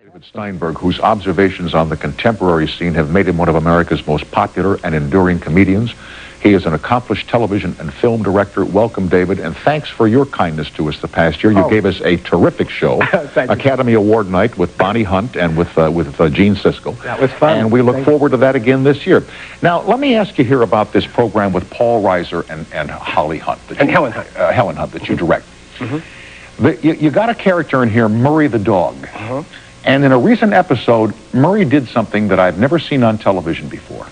David Steinberg, whose observations on the contemporary scene have made him one of America's most popular and enduring comedians. He is an accomplished television and film director. Welcome, David, and thanks for your kindness to us the past year. You gave us a terrific show, Academy Award night with Bonnie Hunt and with Gene Siskel. That was fun. And we look forward to that again this year. Now, let me ask you here about this program with Paul Reiser and Holly Hunt. Helen Hunt. Helen Hunt that you direct. You got a character in here, Murray the dog. And in a recent episode, Murray did something that I've never seen on television before.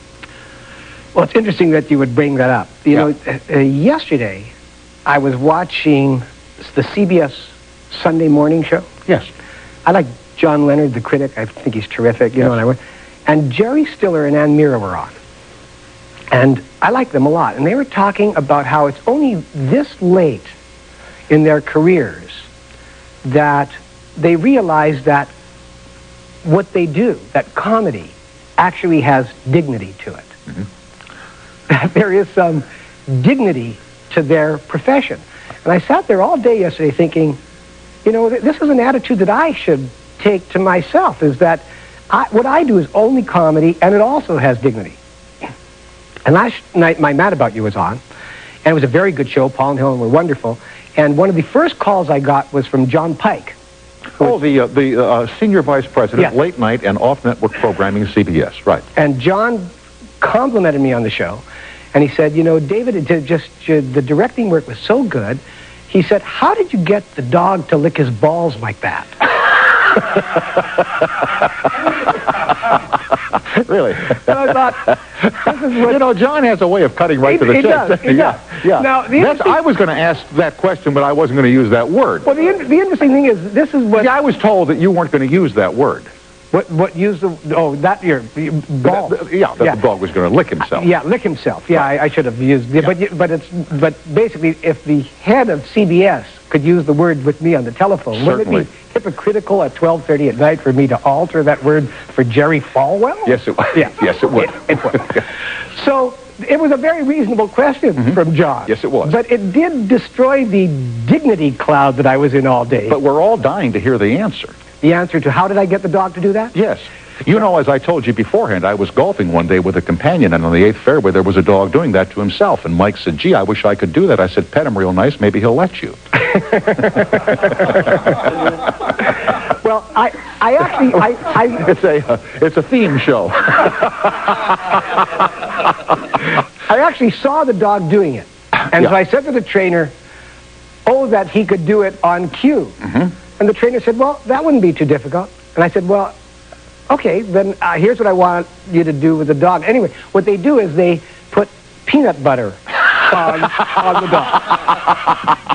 Well, it's interesting that you would bring that up. You know, yesterday, I was watching the CBS Sunday morning show. Yes. I like John Leonard, the critic. I think he's terrific, you know. And Jerry Stiller and Ann Mira were on. And I like them a lot. And they were talking about how it's only this late in their careers that they realize that what they do, that comedy, actually has dignity to it. That there is some dignity to their profession. And I sat there all day yesterday thinking, you know, this is an attitude that I should take to myself, is that what I do is only comedy, and it also has dignity. And last night, My Mad About You was on, and it was a very good show. Paul and Helen were wonderful. And one of the first calls I got was from John Pike. Oh, the senior vice president, late night and off-network programming, CBS, right. And John complimented me on the show, and he said, you know, David, the directing work was so good. He said, how did you get the dog to lick his balls like that? Really? So I thought, this is what... You know, John has a way of cutting right to the chase. He does. Yeah. Now, I was going to ask that question, but I wasn't going to use that word. Well, the interesting thing is, this is what... See, I was told that you weren't going to use that word. What use the... Oh, that, your balls. The dog was going to lick himself. Yeah, lick himself. Yeah, I should have used... But basically, if the head of CBS could use the word with me on the telephone, wouldn't it be hypocritical at 12:30 at night for me to alter that word for Jerry Falwell? Yes, it would. Yeah. Yes, it would. It would. So it was a very reasonable question from John. Yes, it was. But it did destroy the dignity cloud that I was in all day. But we're all dying to hear the answer. The answer to how did I get the dog to do that? Yes. You know, as I told you beforehand, I was golfing one day with a companion, and on the 8th fairway, there was a dog doing that to himself. And Mike said, gee, I wish I could do that. I said, pet him real nice. Maybe he'll let you. Well, It's a theme show. I actually saw the dog doing it. And so I said to the trainer, that he could do it on cue. And the trainer said, well, that wouldn't be too difficult. And I said, well, okay, then here's what I want you to do with the dog. Anyway, what they do is they put peanut butter on the dog.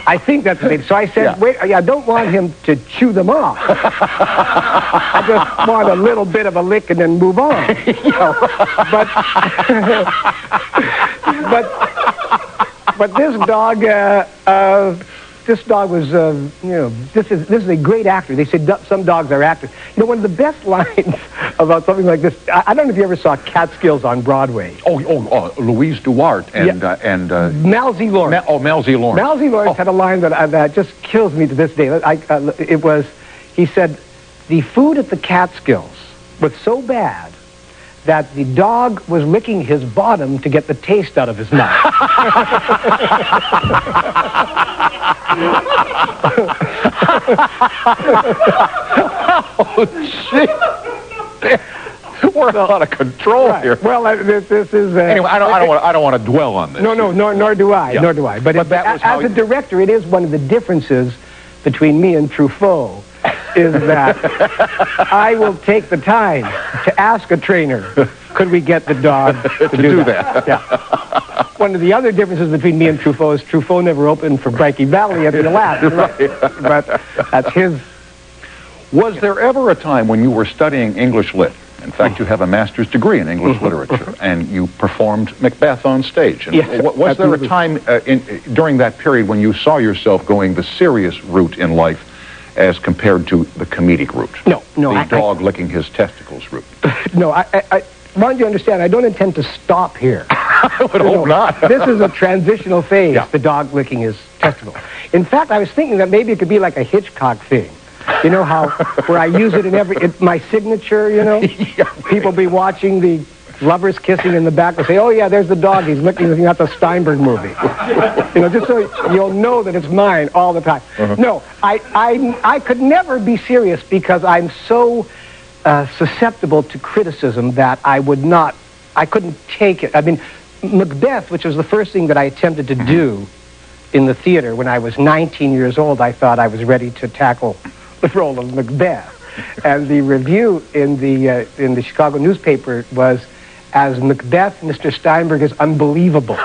I think that's what they do. So I said, wait, I don't want him to chew them off. I just want a little bit of a lick and then move on. But this dog... This dog was, this is a great actor. They said some dogs are actors. You know, one of the best lines about something like this, I don't know if you ever saw Catskills on Broadway. Louise Duarte and Malzy Lawrence. Malzy Lawrence. Malzy Lawrence had a line that just kills me to this day. He said, the food at the Catskills was so bad that the dog was licking his bottom to get the taste out of his mouth. Oh, shit. We're out of control here. Well, this is... anyway, I don't want to dwell on this. No, nor do I. Nor do I. But as a director, it is one of the differences between me and Truffaut, is that I will take the time to ask a trainer, could we get the dog to do that? Yeah. One of the other differences between me and Truffaut is Truffaut never opened for Brikey Valley at the last. But that's his... Was there ever a time when you were studying English Lit? In fact, you have a master's degree in English literature, and you performed Macbeth on stage. And was there a time during that period when you saw yourself going the serious route in life as compared to the comedic route? No. The dog licking his testicles route. No, I want you to understand, I don't intend to stop here. I would hope not. This is a transitional phase, the dog licking his testicles. In fact, I was thinking that maybe it could be like a Hitchcock thing, You know how, where I use it in my signature, you know? Yeah. People be watching the lovers kissing in the back and say, oh yeah, there's the dog, he's looking at the Steinberg movie. You know, just so you'll know that it's mine all the time. No, I could never be serious because I'm so susceptible to criticism that I couldn't take it. I mean, Macbeth, which was the first thing that I attempted to do in the theater when I was 19 years old, I thought I was ready to tackle the role of Macbeth. And the review in the Chicago newspaper was, as Macbeth, Mr. Steinberg is unbelievable.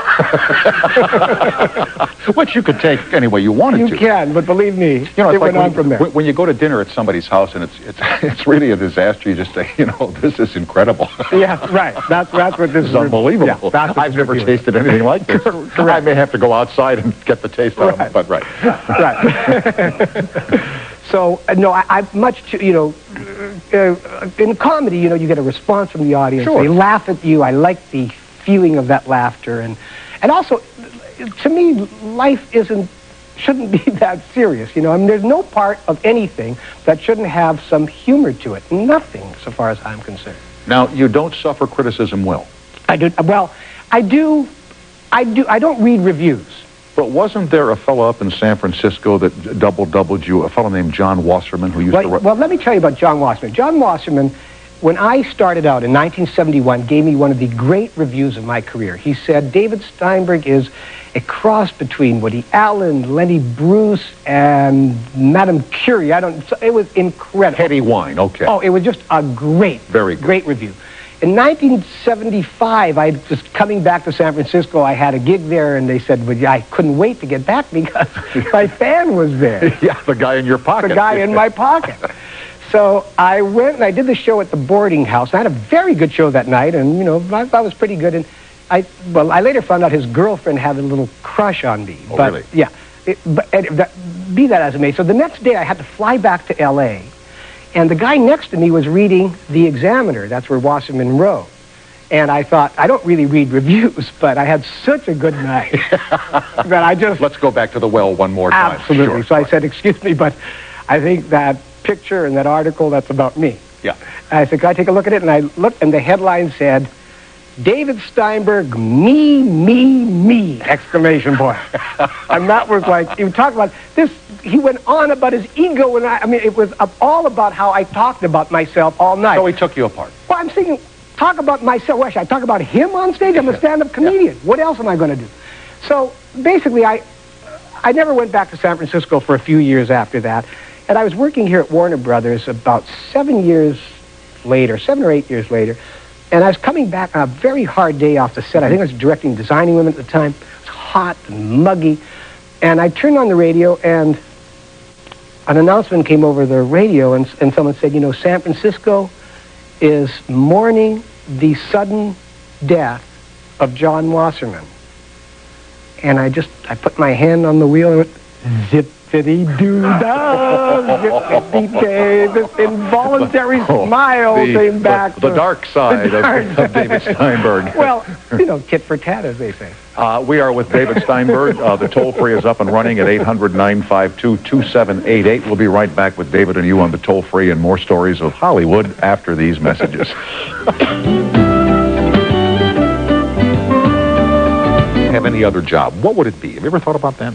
Which you could take any way you wanted to. You can, but believe me, you know, it went on from there. When you go to dinner at somebody's house and it's really a disaster, you just say, you know, this is incredible. Yeah, right. That's what this is. Unbelievable. Yeah, I've never tasted anything like this. I may have to go outside and get the taste out of it, but right. Right. So, no, I much, you know, in comedy, you know, you get a response from the audience. Sure. They laugh at you. I like the feeling of that laughter. And also, to me, life shouldn't be that serious, you know. I mean, there's no part of anything that shouldn't have some humor to it. Nothing, so far as I'm concerned. Now, you don't suffer criticism well. I do. Well, I do. I don't read reviews. But wasn't there a fellow up in San Francisco that doubled you, a fellow named John Wasserman, who used to... Well, let me tell you about John Wasserman. John Wasserman, when I started out in 1971, gave me one of the great reviews of my career. He said, David Steinberg is a cross between Woody Allen, Lenny Bruce, and Madame Curie. It was incredible. Heady wine, okay. Oh, it was just a great review. In 1975, I was coming back to San Francisco. I had a gig there, and they said, well, I couldn't wait to get back because my fan was there. Yeah, the guy in your pocket. The guy in my pocket. So I went and I did the show at the boarding house. I had a very good show that night, and, you know, I thought it was pretty good. And I later found out his girlfriend had a little crush on me. Oh, really? Yeah. Be that as it may. So the next day, I had to fly back to L.A., and the guy next to me was reading The Examiner. That's where Wasserman wrote. And I thought, I don't really read reviews, but I had such a good night that I just... Let's go back to the well one more time. Absolutely. Sure. So I said, excuse me, but I think that picture and that article, that's about me. Yeah. I said, can I take a look at it? And I looked, and the headline said, David Steinberg, me, exclamation point. And that was like, he talked about this, he went on about his ego, and I mean, it was all about how I talked about myself all night. So he took you apart. Well, I'm thinking, talk about myself. What, should I talk about him on stage? I'm a stand-up comedian. Yeah. What else am I going to do? So basically, I never went back to San Francisco for a few years after that, and I was working here at Warner Brothers about 7 or 8 years later, and I was coming back on a very hard day off the set. I think I was directing Designing Women at the time. It was hot and muggy. And I turned on the radio, and an announcement came over the radio, and someone said, you know, San Francisco is mourning the sudden death of John Wasserman. And I put my hand on the wheel and went, zippity-doo-dah, zippity-day. This involuntary smile came back. The dark side of David Steinberg. Well, you know, tit for tat, as they say. We are with David Steinberg. The toll-free is up and running at 800-952-2788. We'll be right back with David and you on the toll-free and more stories of Hollywood after these messages. Have any other job? What would it be? Have you ever thought about that?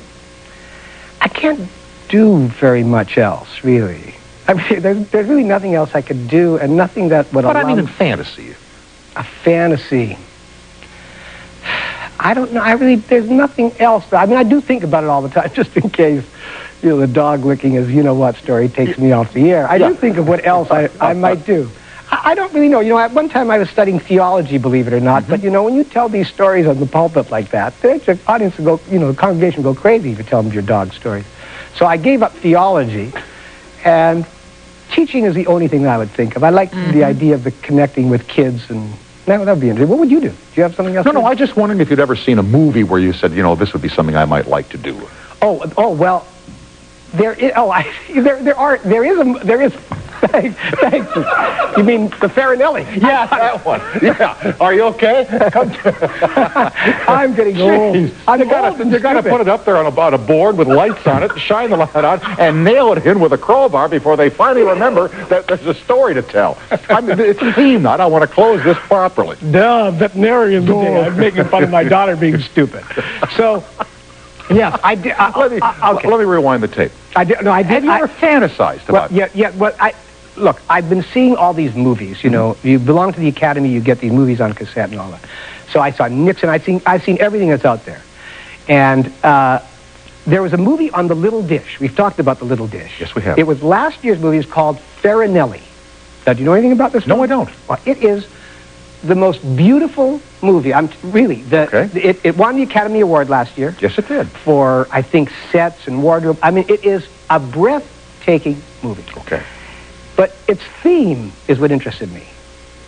I can't do very much else, really. I mean, there's really nothing else I could do, and nothing that would allow... But I mean in fantasy. A fantasy. I don't know. There's nothing else. I mean, I do think about it all the time, just in case, you know, the dog licking his you-know-what story takes me off the air. I do think of what else I might do. I don't really know. You know, at one time I was studying theology, believe it or not, but, you know, when you tell these stories on the pulpit like that, the audience will go, you know, the congregation will go crazy if you tell them your dog stories. So I gave up theology, and teaching is the only thing that I would think of. I like the idea of the connecting with kids, and that would be interesting. What would you do? Do you have something else? No, I just wondered if you'd ever seen a movie where you said, you know, this would be something I might like to do. Oh, well, there is Thanks. You mean the Farinelli? Yeah, that one. Yeah. Are you okay? Come to... I'm getting old. You gotta put it up there on a board with lights on it, shine the light on, and nail it in with a crowbar before they finally remember that there's a story to tell. I mean, it's a theme knot. I want to close this properly. Duh, veterinarian today. I'm making fun of my daughter being stupid. So, yes, I did. Okay. Let me rewind the tape. I did. No, I did. Have you ever fantasized about it? Yeah. Well, look, I've been seeing all these movies. You know, you belong to the Academy, you get these movies on cassette and all that. So I saw Nixon. I've seen everything that's out there, and there was a movie on The Little Dish. We've talked about The Little Dish. Yes, we have. It was last year's movie. It's called Farinelli. Now, do you know anything about this movie? No, I don't. Well, it is the most beautiful movie. It won the Academy Award last year. Yes, it did. For, I think, sets and wardrobe. I mean, it is a breathtaking movie. Okay. But its theme is what interested me.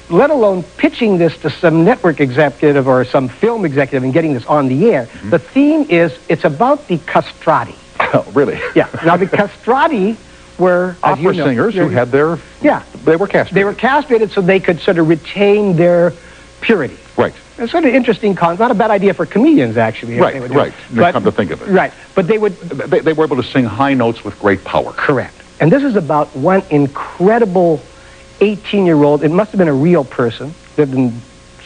Let alone pitching this to some network executive or some film executive and getting this on the air. Mm-hmm. The theme is, it's about the castrati. Oh, really? Yeah. Now, the castrati were opera singers who had their... Yeah. They were castrated. They were castrated so they could sort of retain their purity. Right. It's sort of interesting concept. Not a bad idea for comedians, actually. Right. But, come to think of it. Right. But they would... They were able to sing high notes with great power. Correct. And this is about one incredible 18-year-old. It must have been a real person. Lived in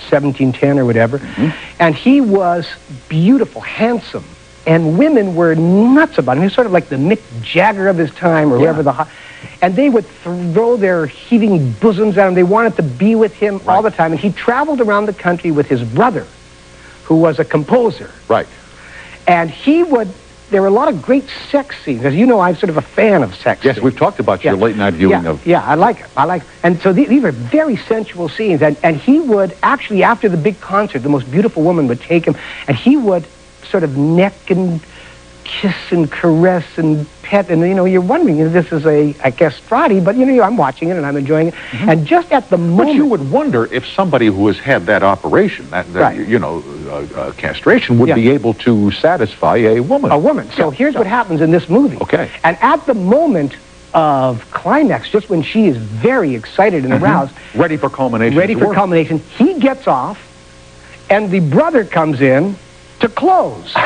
1710 or whatever. Mm-hmm. And he was beautiful, handsome. And women were nuts about him. He was sort of like the Mick Jagger of his time, or whoever and they would throw their heaving bosoms at him. They wanted to be with him all the time. And he traveled around the country with his brother, who was a composer. Right. And there were a lot of great sex scenes. As you know, I'm sort of a fan of sex scenes. Yes, we've talked about your late night viewing of... Yeah, I like it. And so these are very sensual scenes. And he would actually, after the big concert, the most beautiful woman would take him, and he would sort of neck and kiss and caress and pet. And, you know, you're wondering, this is a castrati, but, I'm watching it and I'm enjoying it. Mm-hmm. And just at the moment... But you would wonder if somebody who has had that operation, castration, would be able to satisfy a woman. A woman. So here's what happens in this movie. Okay. And at the moment of climax, just when she is very excited and aroused... Ready for culmination. He gets off, and the brother comes in to close. And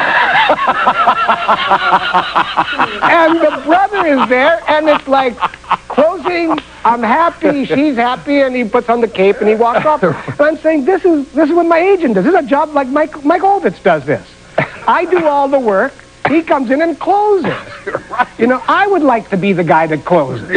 the brother is there, and it's like, closing, I'm happy, she's happy, and he puts on the cape and he walks off. And I'm saying, this is what my agent does. This is a job like Mike Ovitz does this. I do all the work. He comes in and closes. Right. I would like to be the guy that closes.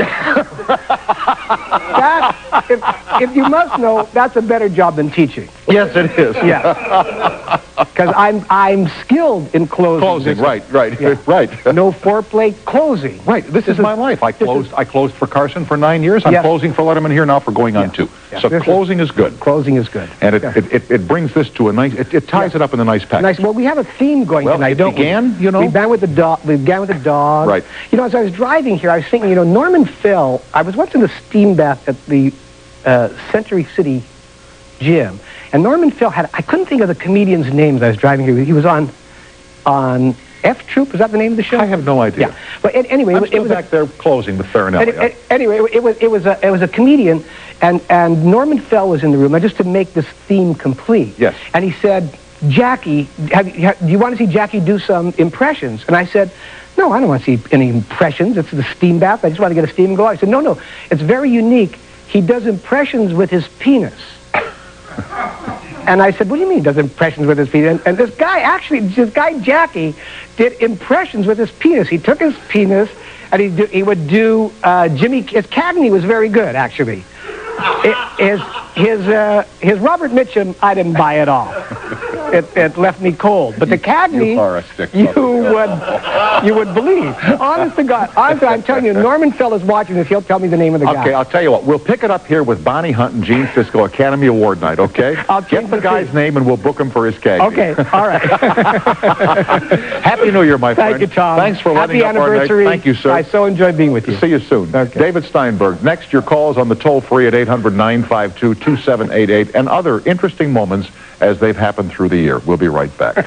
If you must know, that's a better job than teaching. Yes, it is. Yeah. Because I'm skilled in closing. Closing, right. No foreplay, closing. Right. This is my life. I closed for Carson for 9 years. I'm closing for Letterman here now for going on 2. Yeah. So closing is good. Closing is good. And it brings this to a nice... It ties it up in a nice package. Nice. Well, we have a theme going tonight, don't we? We began with the dog. Right. As I was driving here, I was thinking, Norman Fell... I was once in the steam bath at the Century City gym, and Norman Fell I couldn't think of the comedian's name as I was driving here. He was on F Troop. Is that the name of the show? I have no idea. Yeah. But anyway, it was back there closing with Farinelli. Anyway, it was a comedian, and Norman Fell was in the room, just to make this theme complete. Yes. And he said, Jackie, do you want to see Jackie do some impressions? And I said, no, I don't want to see any impressions. It's the steam bath. I just want to get a steam and go out. He said, no, it's very unique. He does impressions with his penis. And I said, what do you mean he does impressions with his penis? And this guy Jackie did impressions with his penis. He took his penis and he would do Jimmy. His Cagney was very good, actually. His Robert Mitchum, I didn't buy at all. It left me cold. But the Cagney, you would believe. Honest to God. Honestly, I'm telling you, Norman Fell is watching this. He'll tell me the name of the guy. Okay, I'll tell you what. We'll pick it up here with Bonnie Hunt and Gene Sisco Academy Award night, okay? I'll get the guy's name and we'll book him for his Cagney. Okay, all right. Happy New Year, my friend. Thank you, Tom. Thanks for letting Happy up anniversary. Our night. Thank you, sir. I so enjoyed being with you. See you soon. Okay. David Steinberg. Next, your calls on the toll-free at 800-952-2788 and other interesting moments as they've happened through the year. We'll be right back.